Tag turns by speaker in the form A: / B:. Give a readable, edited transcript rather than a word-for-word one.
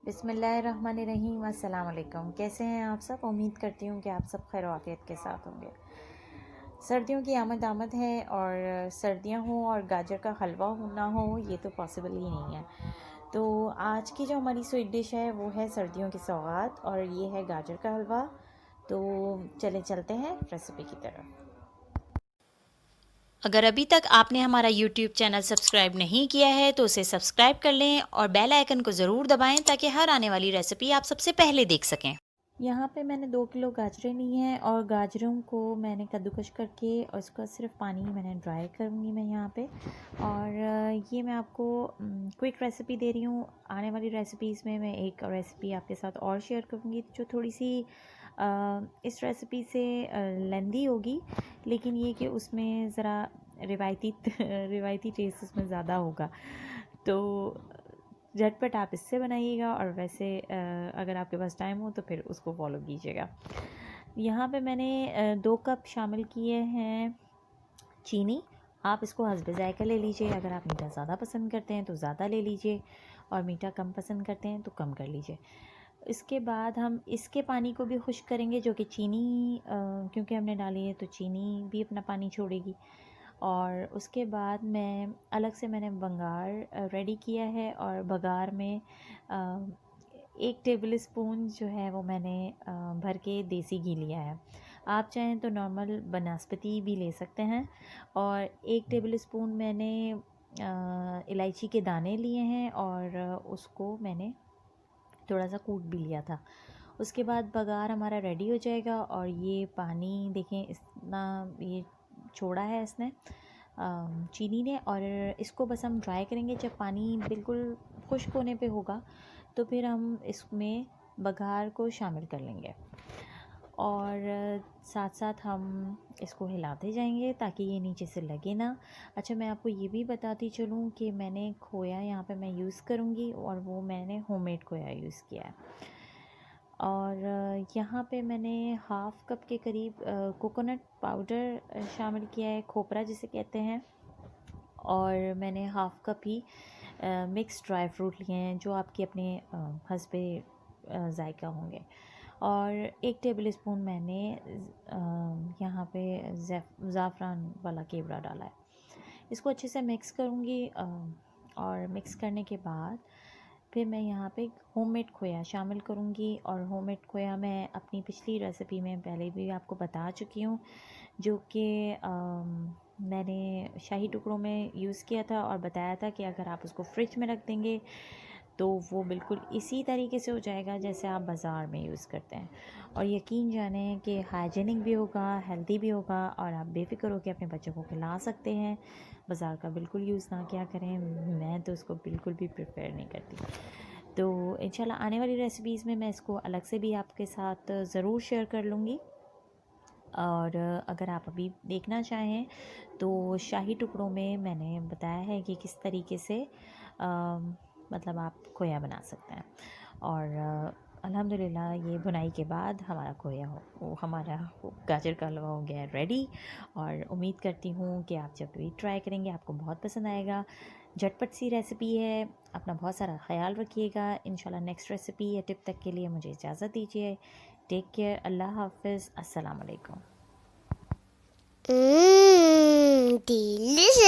A: बिस्मिल्लाहिर्रहमानिर्रहीम। अस्सलाम वालेकुम। कैसे हैं आप सब? उम्मीद करती हूँ कि आप सब खैर आफियत के साथ होंगे। सर्दियों की आमद है और सर्दियाँ हों और गाजर का हलवा ना हो ये तो पॉसिबल ही नहीं है। तो आज की जो हमारी स्वीट डिश है वो है सर्दियों की सौगात और ये है गाजर का हलवा। तो चलते हैं रेसिपी की तरफ।
B: अगर अभी तक आपने हमारा YouTube चैनल सब्सक्राइब नहीं किया है तो उसे सब्सक्राइब कर लें और बेल आइकन को ज़रूर दबाएं ताकि हर आने वाली रेसिपी आप सबसे पहले देख सकें।
A: यहाँ पे मैंने 2 किलो गाजरें ली हैं और गाजरों को मैंने कद्दूकश करके और उसका सिर्फ पानी मैंने ड्राई करूँगी मैं यहाँ पे। और ये मैं आपको क्विक रेसिपी दे रही हूँ। आने वाली रेसिपीज़ में मैं एक रेसिपी आपके साथ और शेयर करूँगी जो थोड़ी सी इस रेसिपी से लेंदी होगी, लेकिन ये कि उसमें ज़रा रिवायती रिवायती टेस्ट उसमें ज़्यादा होगा। तो झटपट आप इससे बनाइएगा और वैसे अगर आपके पास टाइम हो तो फिर उसको फॉलो कीजिएगा। यहाँ पे मैंने 2 कप शामिल किए हैं चीनी। आप इसको हस्बे ज़ायक़ा ले लीजिए। अगर आप मीठा ज़्यादा पसंद करते हैं तो ज़्यादा ले लीजिए और मीठा कम पसंद करते हैं तो कम कर लीजिए। इसके बाद हम इसके पानी को भी खुश्क करेंगे जो कि चीनी क्योंकि हमने डाली है तो चीनी भी अपना पानी छोड़ेगी। और उसके बाद मैं अलग से मैंने बंगार रेडी किया है और बघार में 1 टेबल स्पून जो है वो मैंने भर के देसी घी लिया है। आप चाहें तो नॉर्मल बनस्पति भी ले सकते हैं। और 1 टेबल स्पून मैंने इलायची के दाने लिए हैं और उसको मैंने थोड़ा सा कूट भी लिया था। उसके बाद बघार हमारा रेडी हो जाएगा और ये पानी देखें इतना ये छोड़ा है इसने चीनी ने। और इसको बस हम ड्राई करेंगे। जब पानी बिल्कुल खुश्क होने पे होगा तो फिर हम इसमें बघार को शामिल कर लेंगे और साथ साथ हम इसको हिलाते जाएंगे ताकि ये नीचे से लगे ना। अच्छा, मैं आपको ये भी बताती चलूँ कि मैंने खोया यहाँ पे मैं यूज़ करूँगी और वो मैंने होममेड खोया यूज़ किया है। और यहाँ पे मैंने हाफ़ कप के करीब कोकोनट पाउडर शामिल किया है, खोपरा जिसे कहते हैं। और मैंने हाफ़ कप ही मिक्स ड्राई फ्रूट लिए हैं जो आपके अपने हस्बे ज़ायक़ा होंगे। और 1 टेबल स्पून मैंने यहाँ पे ज़ाफ़रान वाला केवड़ा डाला है। इसको अच्छे से मिक्स करूँगी और मिक्स करने के बाद फिर मैं यहाँ पे होममेड खोया शामिल करूँगी। और होममेड खोया मैं अपनी पिछली रेसिपी में पहले भी आपको बता चुकी हूँ जो कि मैंने शाही टुकड़ों में यूज़ किया था और बताया था कि अगर आप उसको फ्रिज में रख देंगे तो वो बिल्कुल इसी तरीके से हो जाएगा जैसे आप बाज़ार में यूज़ करते हैं। और यकीन जानें कि हाइजीनिक भी होगा, हेल्दी भी होगा और आप बेफ़िक्र होकर अपने बच्चों को खिला सकते हैं। बाज़ार का बिल्कुल यूज़ ना किया करें, मैं तो उसको बिल्कुल भी प्रेफर नहीं करती। तो इंशाल्लाह आने वाली रेसिपीज़ में मैं इसको अलग से भी आपके साथ ज़रूर शेयर कर लूँगी। और अगर आप अभी देखना चाहें तो शाही टुकड़ों में मैंने बताया है कि किस तरीके से मतलब आप खोया बना सकते हैं। और अल्हम्दुलिल्लाह ये बुनाई के बाद हमारा खोया हमारा गाजर का हलवा हो गया रेडी। और उम्मीद करती हूँ कि आप जब भी ट्राई करेंगे आपको बहुत पसंद आएगा। झटपट सी रेसिपी है। अपना बहुत सारा ख्याल रखिएगा। इंशाल्लाह नेक्स्ट रेसिपी या टिप तक के लिए मुझे इजाज़त दीजिए। Take care. अल्लाह हाफ़िज़। अस्सलाम वालेकुम।
C: Delicious.